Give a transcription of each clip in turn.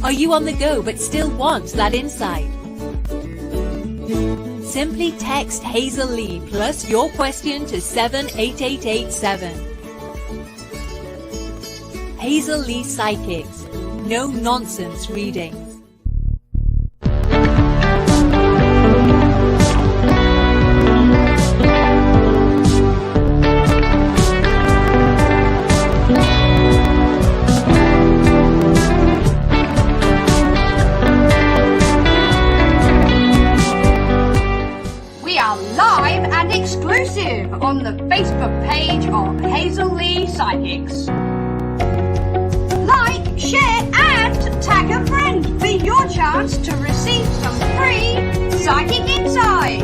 Are you on the go but still want that insight? Simply text Hazel Lee plus your question to 78887. Hazel Lee Psychics. No nonsense readings. On the Facebook page of Hazel Lee Psychics. Like, share and tag a friend for your chance to receive some free psychic insight.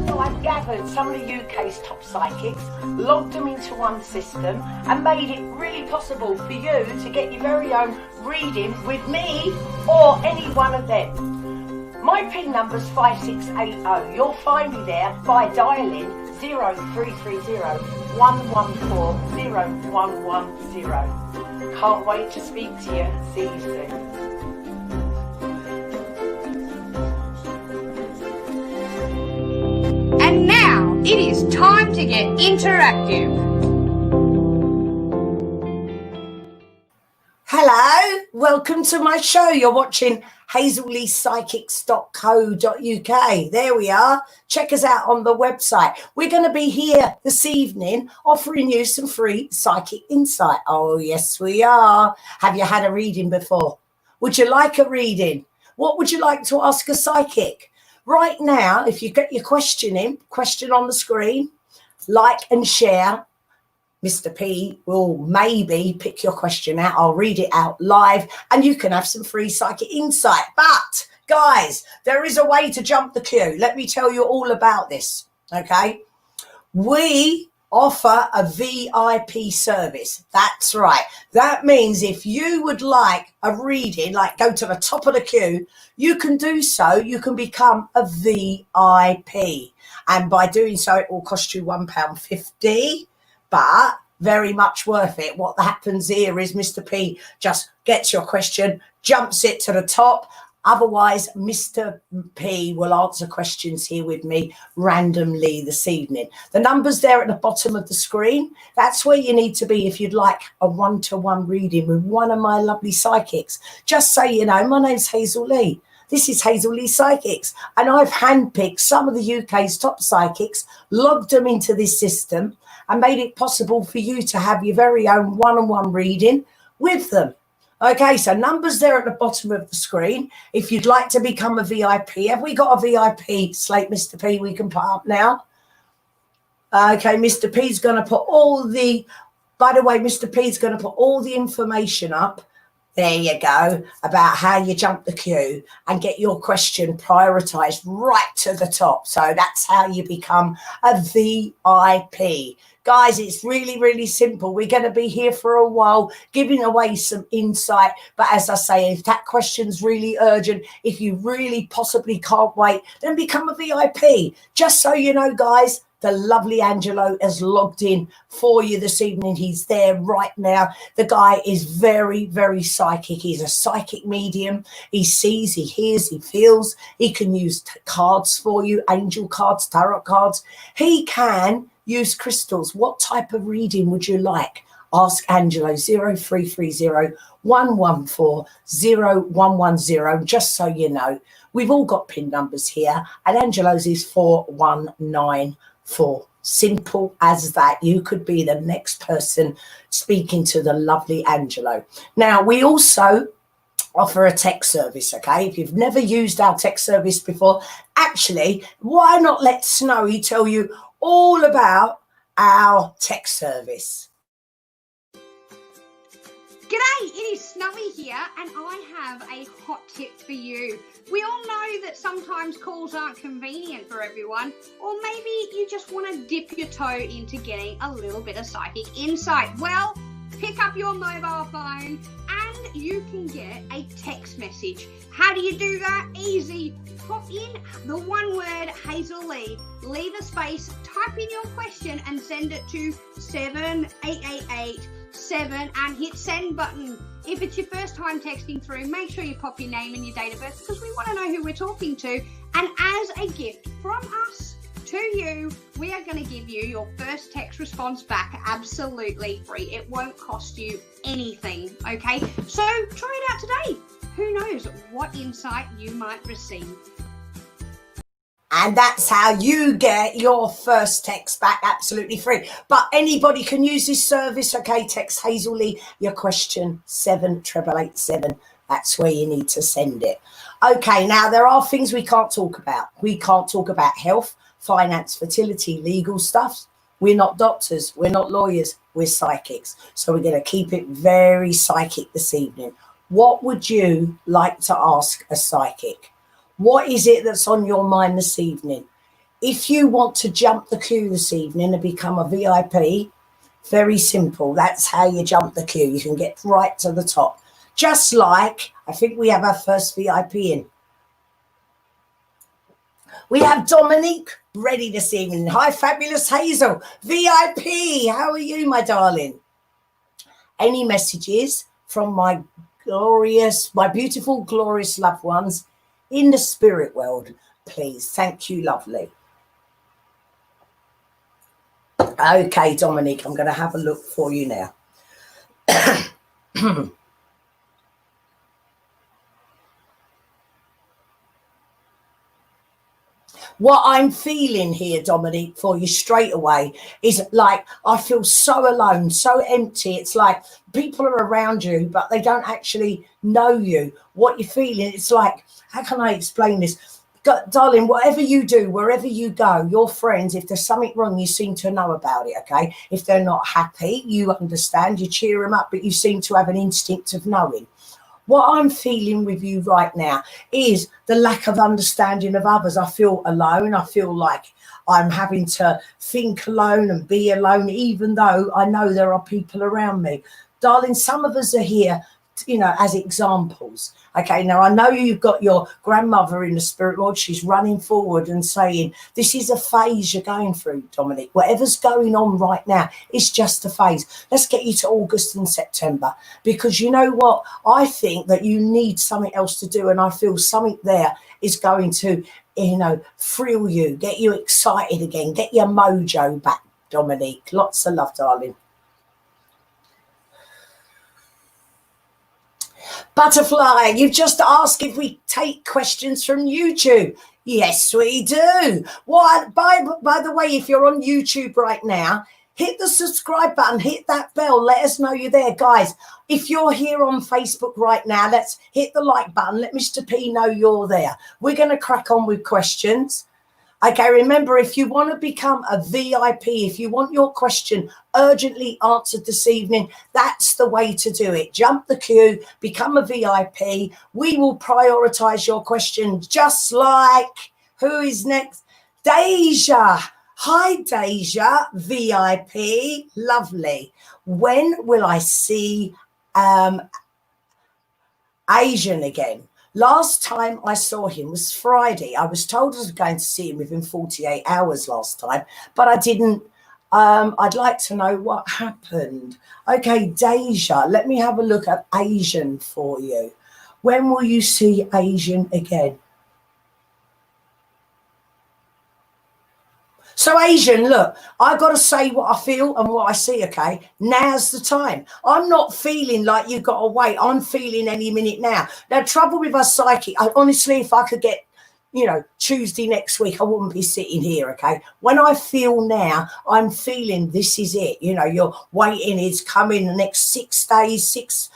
So I've gathered some of the UK's top psychics, logged them into one system and made it really possible for you to get your very own reading with me or any one of them. My PIN number's 5680. You'll find me there by dialing 0330 114 0110. Can't wait to speak to you. See you soon. And now it is time to get interactive. Hello, welcome to my show. You're watching hazelleepsychics.co.uk. There we are. Check us out on the website. We're going to be here this evening offering you some free psychic insight. Oh, yes, we are. Have you had a reading before? Would you like a reading? What would you like to ask a psychic? Right now, if you get your question on the screen, like and share. Mr. P will maybe pick your question out. I'll read it out live and you can have some free psychic insight. But guys, there is a way to jump the queue. Let me tell you all about this. Okay. We offer a VIP service. That's right. That means if you would like a reading, like go to the top of the queue, you can do so. You can become a VIP. And by doing so, it will cost you £1.50. But very much worth it. What happens here is Mr. P just gets your question, jumps it to the top. Otherwise, Mr. P will answer questions here with me randomly this evening. The number's there at the bottom of the screen. That's where you need to be if you'd like a one-to-one reading with one of my lovely psychics. Just so you know, my name's Hazel Lee. This is Hazel Lee Psychics, and I've handpicked some of the UK's top psychics, logged them into this system, and made it possible for you to have your very own one-on-one reading with them. Okay, so numbers there at the bottom of the screen. If you'd like to become a VIP, have we got a VIP slate, Mr. P, we can put up now? Okay, Mr. P's going to put all the, by the way, Mr. P's going to put all the information up. There you go, about how you jump the queue and get your question prioritised right to the top. So that's how you become a VIP. Guys, it's really, really simple. We're going to be here for a while giving away some insight. But as I say, if that question's really urgent, if you really possibly can't wait, then become a VIP. Just so you know, guys, the lovely Angelo has logged in for you this evening. He's there right now. The guy is very, very psychic. He's a psychic medium. He sees, he hears, he feels. He can use cards for you, angel cards, tarot cards. He can use crystals. What type of reading would you like? Ask Angelo, 0330 114 0110, just so you know. We've all got PIN numbers here, and Angelo's is 4194. Simple as that. You could be the next person speaking to the lovely Angelo. Now, we also offer a text service, okay? If you've never used our text service before, actually, why not let Snowy tell you all about our text service? G'day, it is Snowy here, and I have a hot tip for you. We all know that sometimes calls aren't convenient for everyone, or maybe you just want to dip your toe into getting a little bit of psychic insight. Well, pick up your mobile phone and you can get a text message. How do you do that? Easy. Pop in the one word Hazel Lee, leave a space, type in your question and send it to 7888 7 and hit send button. If it's your first time texting through, make sure you pop your name and your date of birth because we want to know who we're talking to. And as a gift from us to you, we are going to give you your first text response back absolutely free. It won't cost you anything, okay? So try it out today. Who knows what insight you might receive. And that's how you get your first text back absolutely free. But anybody can use this service, okay? Text Hazel Lee your question 78887. That's where you need to send it. Okay, now there are things we can't talk about. We can't talk about health, finance, fertility, legal stuff. We're not doctors. We're not lawyers. We're psychics. So we're going to keep it very psychic this evening. What would you like to ask a psychic? What is it that's on your mind this evening? If you want to jump the queue this evening and become a VIP, very simple. That's how you jump the queue. You can get right to the top. Just like, I think we have our first VIP in. We have Dominique ready this evening. Hi, fabulous Hazel. VIP, how are you, my darling? Any messages from my beautiful, glorious loved ones in the spirit world, please? Thank you, lovely. Okay, Dominique, I'm going to have a look for you now. What I'm feeling here, Dominique, for you straight away is like I feel so alone, so empty. It's like people are around you, but they don't actually know you. What you're feeling, it's like, how can I explain this? Darling, whatever you do, wherever you go, your friends, if there's something wrong, you seem to know about it, okay? If they're not happy, you understand, you cheer them up, but you seem to have an instinct of knowing. What I'm feeling with you right now is the lack of understanding of others. I feel alone. I feel like I'm having to think alone and be alone, even though I know there are people around me. Darling, some of us are here, you know, as examples. Okay, now I know you've got your grandmother in the spirit world. She's running forward and saying, this is a phase you're going through, Dominique. Whatever's going on right now, it's just a phase. Let's get you to August and September, because you know what? I think that you need something else to do, and I feel something there is going to, you know, thrill you, get you excited again, get your mojo back, Dominique. Lots of love, darling. Butterfly, you've just asked if we take questions from YouTube. Yes, we do. What? By the way, if you're on YouTube right now, hit the subscribe button, hit that bell, let us know you're there. Guys, if you're here on Facebook right now, let's hit the like button. Let Mr. P know you're there. We're going to crack on with questions. Okay, remember, if you want to become a VIP, if you want your question urgently answered this evening, that's the way to do it. Jump the queue, become a VIP. We will prioritize your question, just like, who is next? Diazha. Hi, Diazha, VIP. Lovely. When will I see Asian again? Last time I saw him was Friday. I was told I was going to see him within 48 hours last time, but I didn't. I'd like to know what happened. Okay, Diazha, let me have a look at Asian for you. When will you see Asian again? So Asian, look, I've got to say what I feel and what I see, okay? Now's the time. I'm not feeling like you've got to wait. I'm feeling any minute now. Now, trouble with us psychic, honestly, if I could get, you know, Tuesday next week, I wouldn't be sitting here, okay? When I feel now, I'm feeling this is it. You know, you're waiting, it's coming the next 6 days, 6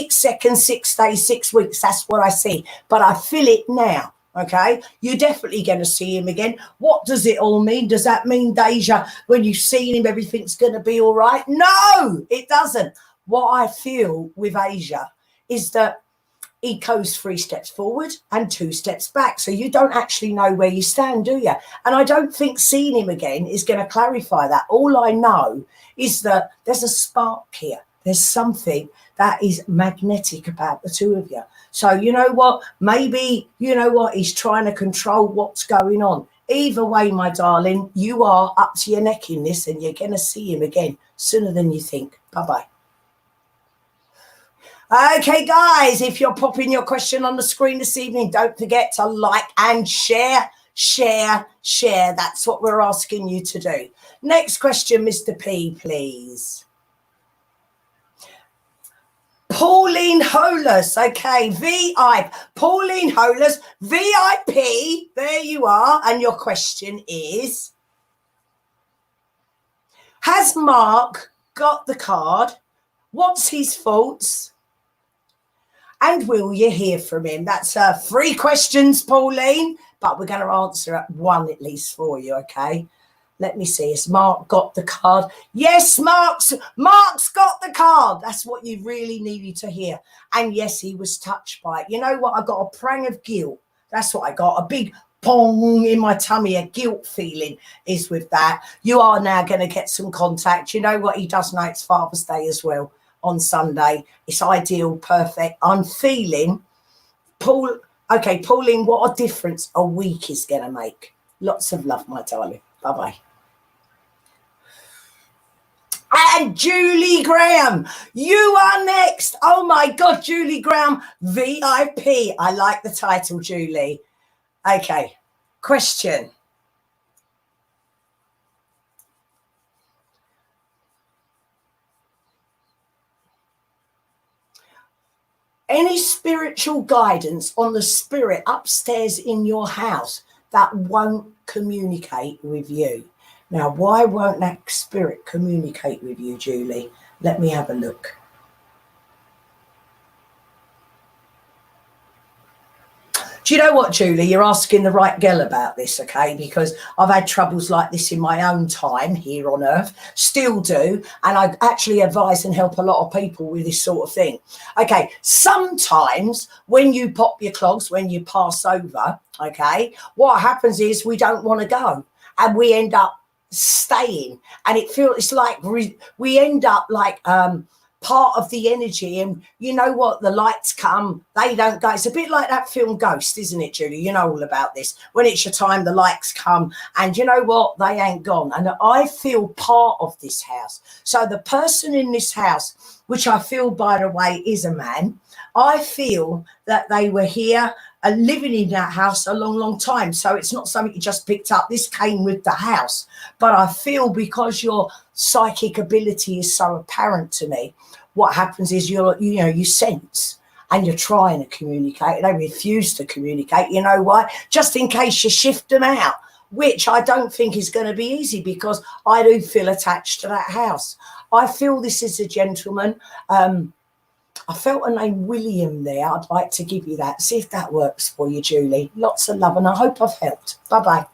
seconds, 6 days, 6 weeks. That's what I see. But I feel it now. Okay, you're definitely going to see him again. What does it all mean? Does that mean, Diazha, when you've seen him, everything's going to be all right? No, it doesn't. What I feel with Asia is that he goes 3 steps forward and 2 steps back. So you don't actually know where you stand, do you? And I don't think seeing him again is going to clarify that. All I know is that there's a spark here. There's something that is magnetic about the two of you. So you know what? Maybe, you know what? He's trying to control what's going on. Either way, my darling, you are up to your neck in this and you're going to see him again sooner than you think. Bye-bye. Okay, guys, if you're popping your question on the screen this evening, don't forget to like and share. That's what we're asking you to do. Next question, Mr. P, please. Pauline Holas, okay, Pauline Holas, VIP, there you are. And your question is, has Mark got the card? What's his faults? And will you hear from him? That's 3 questions, Pauline, but we're going to answer one at least for you, okay? Let me see. Has Mark got the card? Yes, Mark's got the card. That's what you really needed to hear. And yes, he was touched by it. You know what? I got a prang of guilt. That's what I got. A big pong in my tummy, a guilt feeling is with that. You are now going to get some contact. You know what? He does know it's Father's Day as well on Sunday. It's ideal, perfect. I'm feeling, Pauline, what a difference a week is going to make. Lots of love, my darling. Bye-bye. And Julie Graham, you are next. Oh, my God, Julie Graham, VIP. I like the title, Julie. Okay, question. Any spiritual guidance on the spirit upstairs in your house that won't communicate with you? Now, why won't that spirit communicate with you, Julie? Let me have a look. Do you know what, Julie? You're asking the right girl about this, okay? Because I've had troubles like this in my own time here on Earth, still do, and I actually advise and help a lot of people with this sort of thing. Okay, sometimes when you pop your clogs, when you pass over, okay, what happens is we don't want to go, and we end up staying, and it's like we end up like part of the energy. And you know what, the lights come, they don't go. It's a bit like that film Ghost, isn't it, Julie? You know all about this. When it's your time, the lights come, and you know what, they ain't gone. And I feel part of this house. So the person in this house, which I feel, by the way, is a man, I feel that they were here and living in that house a long time. So it's not something you just picked up. This came with the house. But I feel because your psychic ability is so apparent to me, what happens is you sense, and you're trying to communicate. They refuse to communicate. You know why? Just in case you shift them out, which I don't think is going to be easy, because I do feel attached to that house. I feel this is a gentleman. I felt a name William there. I'd like to give you that. See if that works for you, Julie. Lots of love, and I hope I've helped. Bye-bye.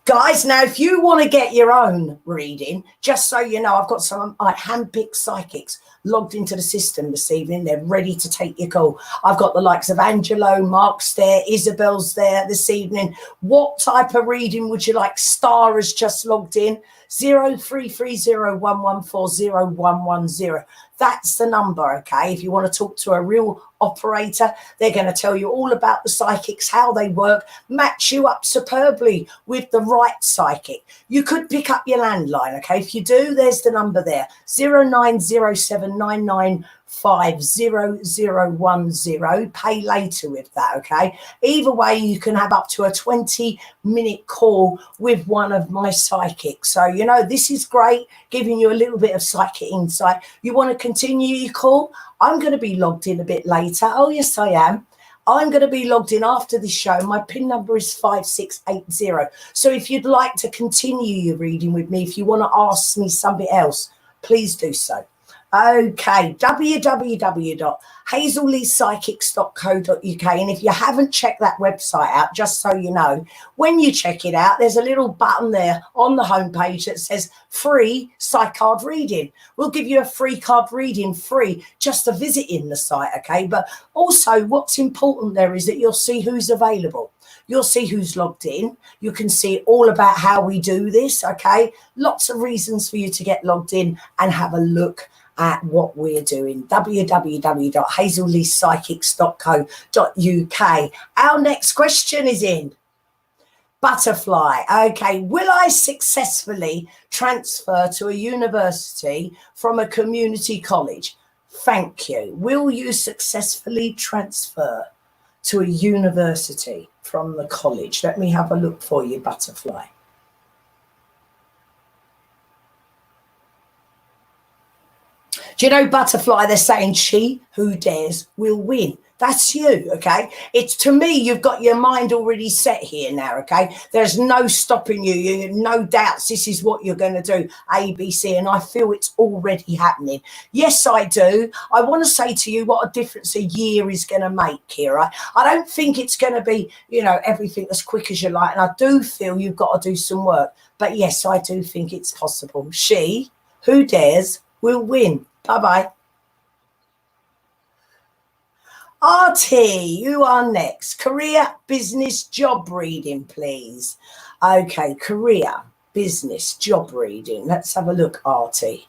Guys, now, if you want to get your own reading, just so you know, I've got some hand-picked psychics logged into the system this evening. They're ready to take your call. I've got the likes of Angelo, Mark's there, Isabel's there this evening. What type of reading would you like? Star has just logged in. 0330114010. That's the number, okay? If you want to talk to a real operator, they're going to tell you all about the psychics, how they work, match you up superbly with the right psychic. You could pick up your landline, okay? If you do, there's the number there, 0907995010. Pay later with that, okay? Either way, you can have up to a 20-minute call with one of my psychics. So, you know, this is great, giving you a little bit of psychic insight. You want to continue your call? I'm going to be logged in a bit later. Oh, yes, I am. I'm going to be logged in after this show. My PIN number is 5680. So if you'd like to continue your reading with me, if you want to ask me something else, please do so. Okay, www.hazelleepsychics.co.uk. And if you haven't checked that website out, just so you know, when you check it out, there's a little button there on the homepage that says free psych card reading. We'll give you a free card reading free just to visit in the site, okay? But also what's important there is that you'll see who's available. You'll see who's logged in. You can see all about how we do this, okay? Lots of reasons for you to get logged in and have a look at what we're doing. www.hazelleepsychics.co.uk. Our next question is in. Butterfly. Okay, will I successfully transfer to a university from a community college? Thank you. Will you successfully transfer to a university from the college? Let me have a look for you, butterfly. Do you know, butterfly, they're saying she who dares will win. That's you, okay? It's, to me, you've got your mind already set here now, okay? There's no stopping you. You have no doubts this is what you're going to do, A, B, C, and I feel it's already happening. Yes, I do. I want to say to you what a difference a year is going to make here, right? I don't think it's going to be, you know, everything as quick as you like, and I do feel you've got to do some work. But yes, I do think it's possible. She who dares will win. Bye-bye. RT, you are next. Career, business, job reading, please. Okay, career, business, job reading. Let's have a look, RT.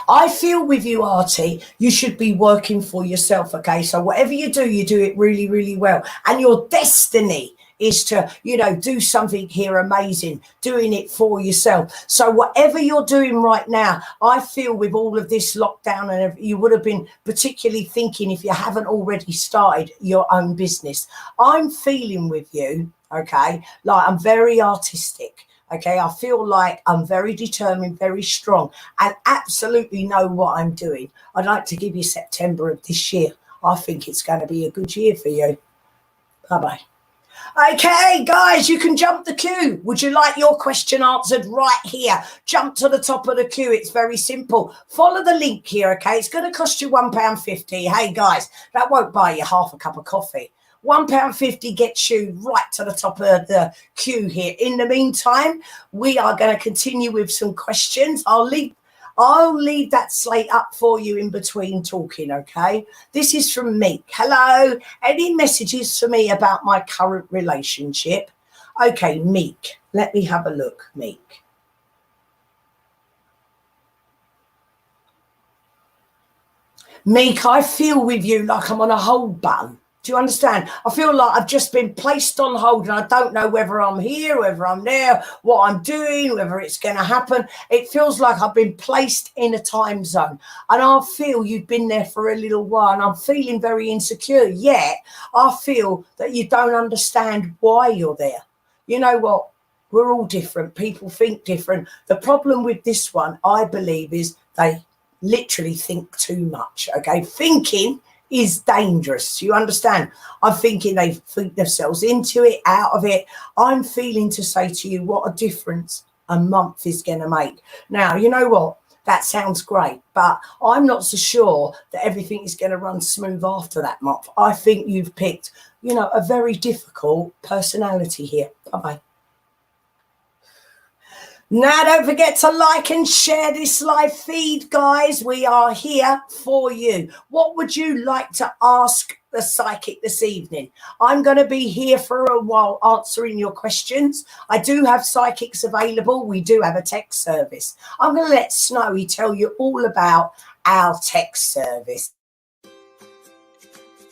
I feel with you, RT, you should be working for yourself, okay? So whatever you do it really, really well. And your destiny is to, you know, do something here amazing, doing it for yourself. So whatever you're doing right now, I feel with all of this lockdown, and you would have been particularly thinking, if you haven't already started your own business, I'm feeling with you, okay, like I'm very artistic. Okay, I feel like I'm very determined, very strong, and absolutely know what I'm doing. I'd like to give you September of this year. I think it's going to be a good year for you. Bye-bye. Okay, guys, you can jump the queue. Would you like your question answered right here? Jump to the top of the queue. It's very simple. Follow the link here, okay? It's going to cost you £1.50. Hey, guys, that won't buy you half a cup of coffee. £1.50 gets you right to the top of the queue here. In the meantime, we are going to continue with some questions. I'll leave that slate up for you in between talking, okay? This is from Meek. Hello. Any messages for me about my current relationship? Okay, Meek. Let me have a look, Meek. Meek, I feel with you like I'm on a hold button. Do you understand? I feel like I've just been placed on hold and I don't know whether I'm here, whether I'm there, what I'm doing, whether it's going to happen. It feels like I've been placed in a time zone, and I feel you've been there for a little while, and I'm feeling very insecure. Yet I feel that you don't understand why you're there. You know what? We're all different. People think different. The problem with this one, I believe, is they literally think too much. Okay, thinking is dangerous. You understand? I'm thinking they think themselves into it, out of it. I'm feeling to say to you what a difference a month is going to make. Now, you know what? That sounds great, but I'm not so sure that everything is going to run smooth after that month. I think you've picked, you know, a very difficult personality here. Bye-bye. Now, don't forget to like and share this live feed, guys. We are here for you. What would you like to ask the psychic this evening? I'm going to be here for a while answering your questions. I do have psychics available. We do have a text service. I'm going to let Snowy tell you all about our text service.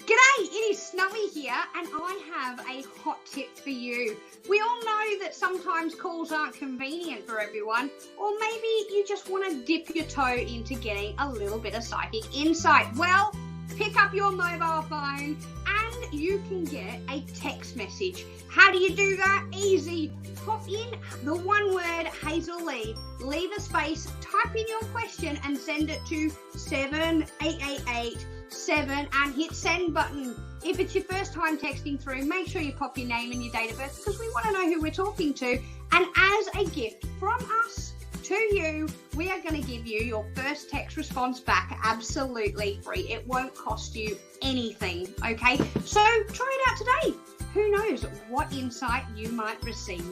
G'day, it is Snowy here, and I have a hot tip for you. We all know that sometimes calls aren't convenient for everyone, or maybe you just want to dip your toe into getting a little bit of psychic insight. Well, pick up your mobile phone and you can get a text message. How do you do that? Easy. Pop in the one word Hazel Lee, leave a space, type in your question and send it to 78887 and hit send button. If it's your first time texting through, make sure you pop your name and your date of birth because we want to know who we're talking to. And as a gift from us to you, we are going to give you your first text response back absolutely free. It won't cost you anything, okay? So try it out today. Who knows what insight you might receive.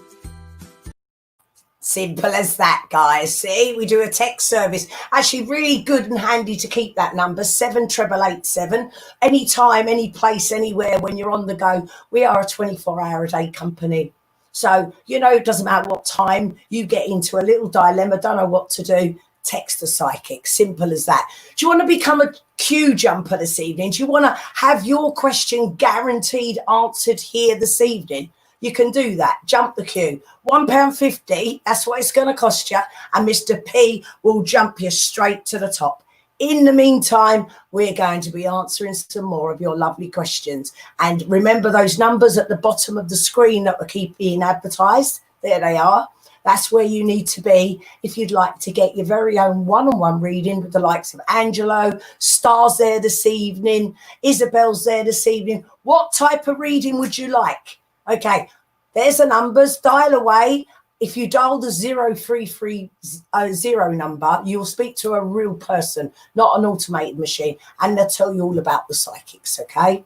Simple as that, guys. See, we do a text service. Actually, really good and handy to keep that number, 78887. Anytime, any place, anywhere, when you're on the go. We are a 24-hour-a-day company. So, you know, it doesn't matter what time you get into a little dilemma, don't know what to do, text a psychic. Simple as that. Do you want to become a queue jumper this evening? Do you want to have your question guaranteed answered here this evening? you can do that. Jump the queue. £1.50, that's what it's going to cost you. And Mr. P will jump you straight to the top. In the meantime, we're going to be answering some more of your lovely questions. And remember those numbers at the bottom of the screen that will keep being advertised? There they are. That's where you need to be if you'd like to get your very own one-on-one reading with the likes of Angelo, Star's there this evening, Isabel's there this evening. What type of reading would you like? Okay, there's the numbers. Dial away. If you dial the 0330 number, you'll speak to a real person, not an automated machine, and they'll tell you all about the psychics, okay?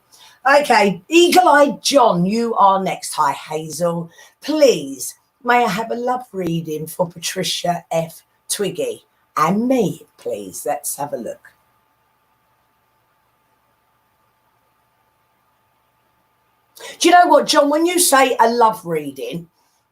Okay, Eagle-Eyed John, you are next. Hi, Hazel. Please, may I have a love reading for Patricia F. Twiggy and me, please? Let's have a look. Do you know what, John, when you say a love reading,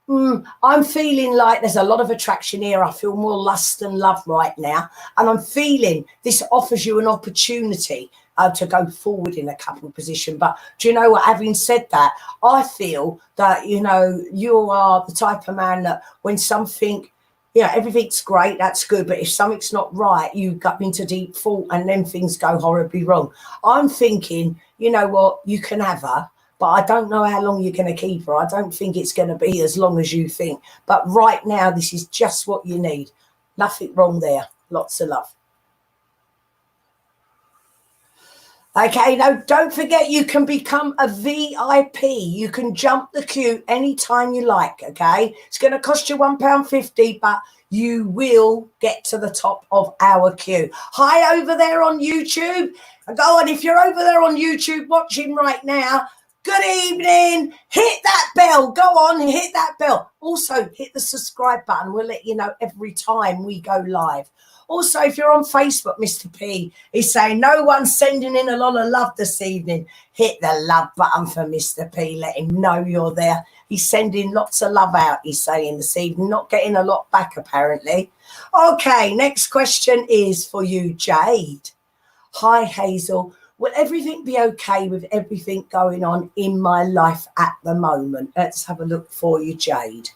I'm feeling like there's a lot of attraction here. I feel more lust and love right now. And I'm feeling this offers you an opportunity to go forward in a couple position. But do you know what? Having said that, I feel that, you know, you are the type of man that when something, everything's great, that's good. But if something's not right, you go into deep thought and then things go horribly wrong. I'm thinking, you know what? You can have her. But I don't know how long you're going to keep her. I don't think it's going to be as long as you think. But right now, this is just what you need. Nothing wrong there. Lots of love. Okay, now don't forget you can become a VIP. You can jump the queue anytime you like, okay? It's going to cost you £1.50, but you will get to the top of our queue. Hi over there on YouTube. Go on, if you're over there on YouTube watching right now, good evening. Hit that bell. Go on, hit that bell. Also, hit the subscribe button. We'll let you know every time we go live. Also, if you're on Facebook, Mr. P is saying no one's sending in a lot of love this evening. Hit the love button for Mr. P. Let him know you're there. He's sending lots of love out, he's saying this evening. Not getting a lot back, apparently. Okay, next question is for you, Jade. Hi, Hazel. Will everything be okay with everything going on in my life at the moment? Let's have a look for you, Jade.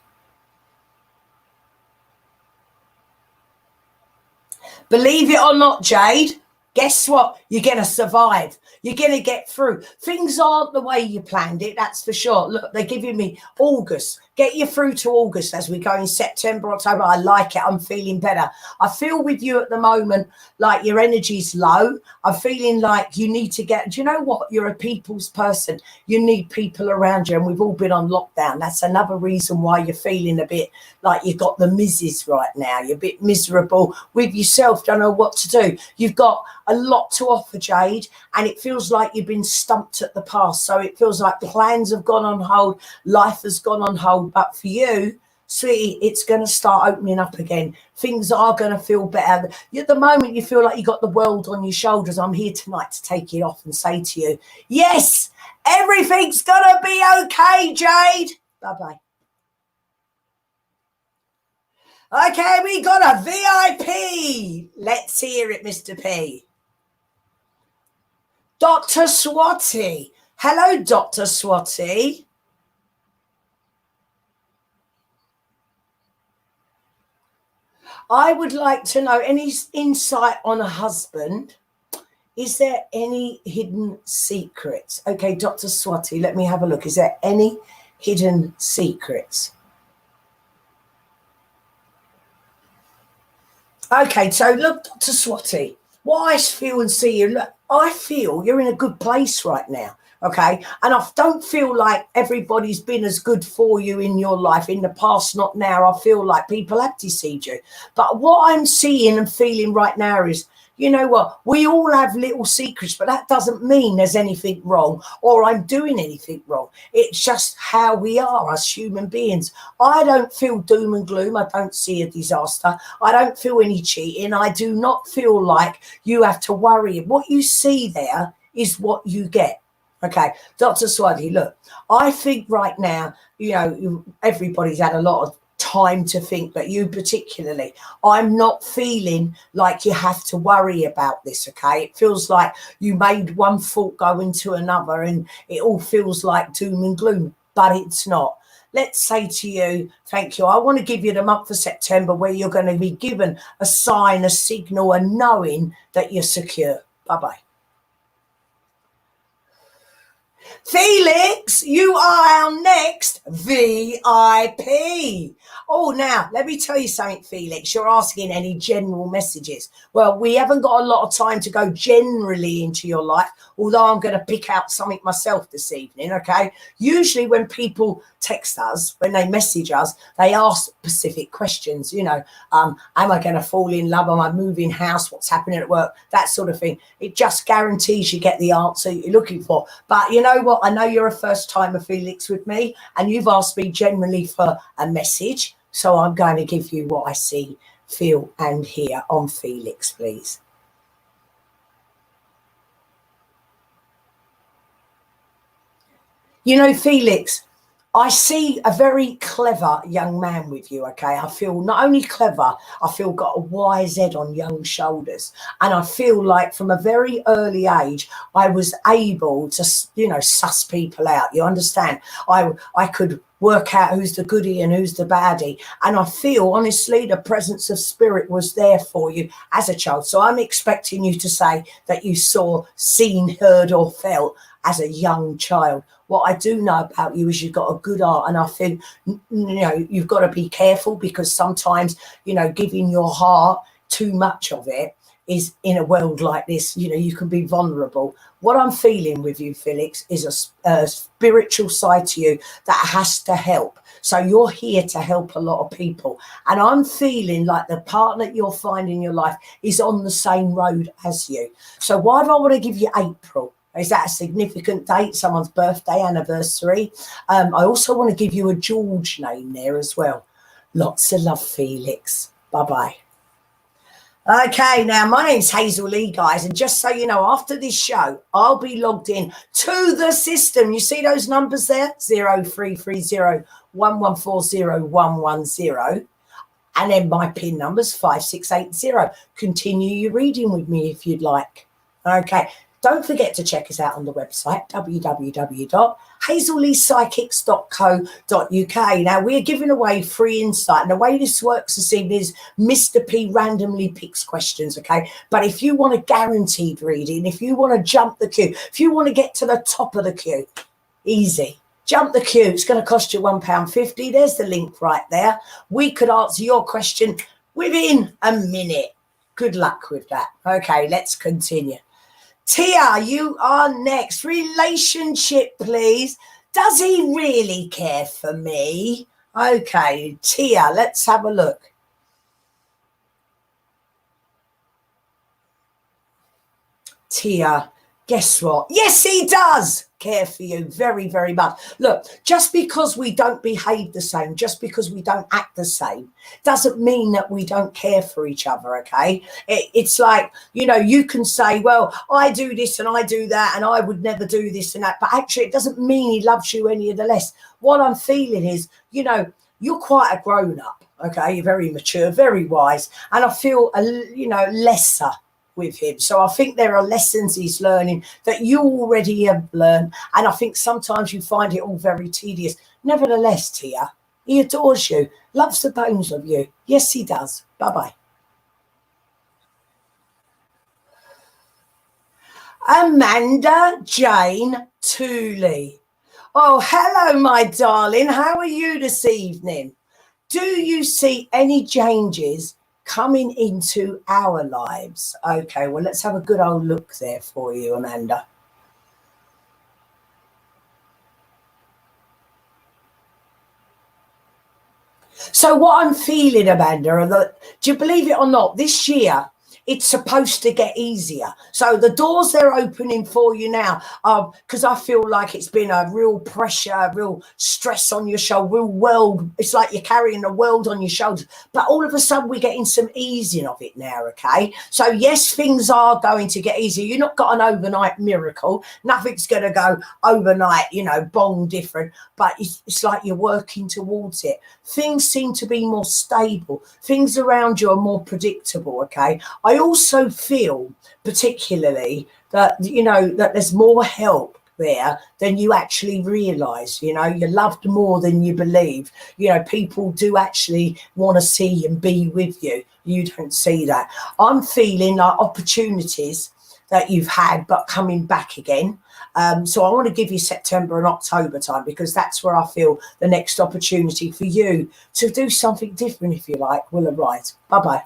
Believe it or not, Jade, guess what? You're going to survive. You're going to get through. Things aren't the way you planned it, that's for sure. Look, they're giving me August. Get you through to August as we go in September, October. I like it. I'm feeling better. I feel with you at the moment like your energy's low. I'm feeling like you need to get, do you know what? You're a people's person. You need people around you, and we've all been on lockdown. That's another reason why you're feeling a bit like you've got the misses right now. You're a bit miserable with yourself, don't know what to do. You've got a lot to offer, Jade, and it feels like you've been stumped at the past. So it feels like plans have gone on hold, life has gone on hold. But for you, sweetie, it's going to start opening up again. Things are going to feel better. At the moment, you feel like you got the world on your shoulders. I'm here tonight to take it off and say to you, yes, everything's going to be okay, Jade. Bye-bye. Okay, we got a VIP. Let's hear it, Mr. P. DrSwati. Hello, DrSwati. I would like to know any insight on a husband. Is there any hidden secrets? Okay, DrSwati, let me have a look. Is there any hidden secrets? Okay, so look, DrSwati, what I feel and see you, look, I feel you're in a good place right now. Okay, and I don't feel like everybody's been as good for you in your life in the past, not now. I feel like people have deceived you. But what I'm seeing and feeling right now is, you know what, we all have little secrets, but that doesn't mean there's anything wrong or I'm doing anything wrong. It's just how we are as human beings. I don't feel doom and gloom. I don't see a disaster. I don't feel any cheating. I do not feel like you have to worry. What you see there is what you get. Okay, DrSwati, look, I think right now, you know, everybody's had a lot of time to think, but you particularly, I'm not feeling like you have to worry about this, okay? It feels like you made one thought go into another and it all feels like doom and gloom. but it's not. Let's say to you, thank you. I want to give you the month of September where you're going to be given a sign, a signal, a knowing that you're secure. Bye-bye. Felix, you are our next VIP. Oh, now, let me tell you something, Felix. You're asking any general messages. Well, we haven't got a lot of time to go generally into your life, although I'm going to pick out something myself this evening, okay? Usually when people text us, when they message us, they ask specific questions, you know, am I going to fall in love? Am I moving house? What's happening at work? That sort of thing. It just guarantees you get the answer you're looking for. But you know what? I know you're a first timer, Felix, with me, and you've asked me generally for a message. So I'm going to give you what I see, feel, and hear on Felix, please. You know, Felix, I see a very clever young man with you, okay? I feel not only clever, I feel got a wise head on young shoulders. And I feel like from a very early age, I was able to, you know, suss people out. You understand? I could work out who's the goodie and who's the baddie. And I feel, honestly, the presence of spirit was there for you as a child. So I'm expecting you to say that you saw, seen, heard, or felt as a young child. What I do know about you is you've got a good heart, and I think, you know, you've got to be careful because sometimes, you know, giving your heart too much of it is, in a world like this, you know, you can be vulnerable. What I'm feeling with you, Felix, is a spiritual side to you that has to help. So you're here to help a lot of people. And I'm feeling like the partner you'll find in your life is on the same road as you. So why do I want to give you April? Is that a significant date, someone's birthday, anniversary? I also want to give you a George name there as well. Lots of love, Felix. Bye-bye. Okay, now my name's Hazel Lee, guys, and just so you know, after this show, I'll be logged in to the system. You see those numbers there? 0330 1140 110. And then my PIN number's 5680. Continue your reading with me if you'd like. Okay. Don't forget to check us out on the website, www.hazelleepsychics.co.uk. Now, we're giving away free insight. And the way this works this evening is Mr. P randomly picks questions, okay? But if you want a guaranteed reading, if you want to jump the queue, if you want to get to the top of the queue, easy. Jump the queue. It's going to cost you £1.50. There's the link right there. We could answer your question within a minute. Good luck with that. Okay, let's continue. Tia, you are next. Relationship, please. Does he really care for me? Okay, Tia, let's have a look. Tia, guess what? Yes, he does care for you very, very much. Look, just because we don't behave the same, just because we don't act the same, doesn't mean that we don't care for each other, okay? It's like, you know, you can say, well, I do this and I do that and I would never do this and that, but actually it doesn't mean he loves you any of the less. What I'm feeling is, you know, you're quite a grown-up, okay? You're very mature, very wise, and I feel, you know, lesser with him. So I think there are lessons he's learning that you already have learned. And I think sometimes you find it all very tedious. Nevertheless, Tia, he adores you, loves the bones of you. Yes, he does. Bye-bye. Amanda Jane Tooley. Oh, hello, my darling. How are you this evening? Do you see any changes coming into our lives? Okay, well, let's have a good old look there for you, Amanda. So what I'm feeling, Amanda, are that, do you believe it or not, this year it's supposed to get easier. So the doors they're opening for you now, because I feel like it's been a real pressure, real stress on your shoulder, real world. It's like you're carrying the world on your shoulders. But all of a sudden we're getting some easing of it now, okay? So yes, things are going to get easier. You've not got an overnight miracle. Nothing's going to go overnight, you know, bong different. But it's like you're working towards it. Things seem to be more stable. Things around you are more predictable, okay? I also feel particularly that, you know, that there's more help there than you actually realise. You know, you're loved more than you believe. You know, people do actually want to see and be with you. You don't see that. I'm feeling like opportunities that you've had but coming back again. So I want to give you September and October time, because that's where I feel the next opportunity for you to do something different, if you like, will arise. Bye-bye.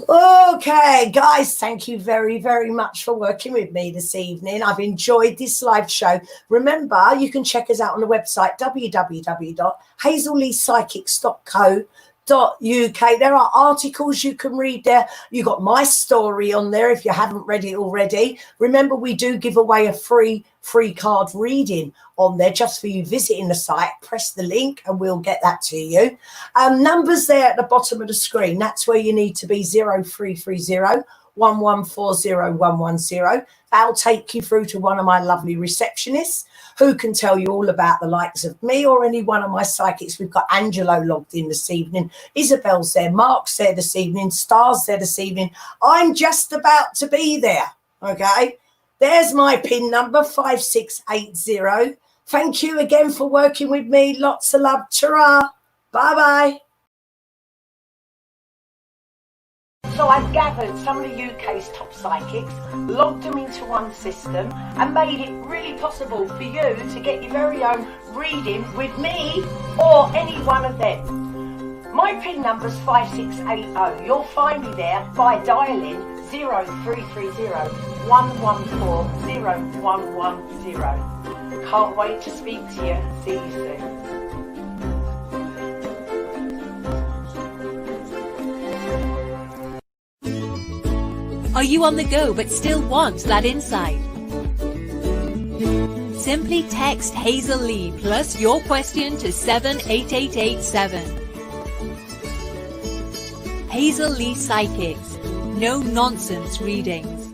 Okay, guys, thank you very, very much for working with me this evening. I've enjoyed this live show. Remember, you can check us out on the website, www.hazelleepsychics.co.uk. There are articles you can read there. You got my story on there if you haven't read it already. Remember, we do give away a free card reading on there just for you visiting the site. Press the link and we'll get that to you. Numbers there at the bottom of the screen. That's where you need to be, 0330 1140110. That'll take you through to one of my lovely receptionists who can tell you all about the likes of me or any one of my psychics. We've got Angelo logged in this evening. Isabel's there. Mark's there this evening. Star's there this evening. I'm just about to be there. Okay. There's my PIN number, 5680. Thank you again for working with me. Lots of love. Ta-ra. Bye-bye. So I've gathered some of the UK's top psychics, logged them into one system and made it really possible for you to get your very own reading with me or any one of them. My PIN number's 5680. You'll find me there by dialing 0330 114 0110. Can't wait to speak to you. See you soon. Are you on the go but still want that insight? Simply text Hazel Lee plus your question to 78887. Hazel Lee Psychics. No nonsense readings.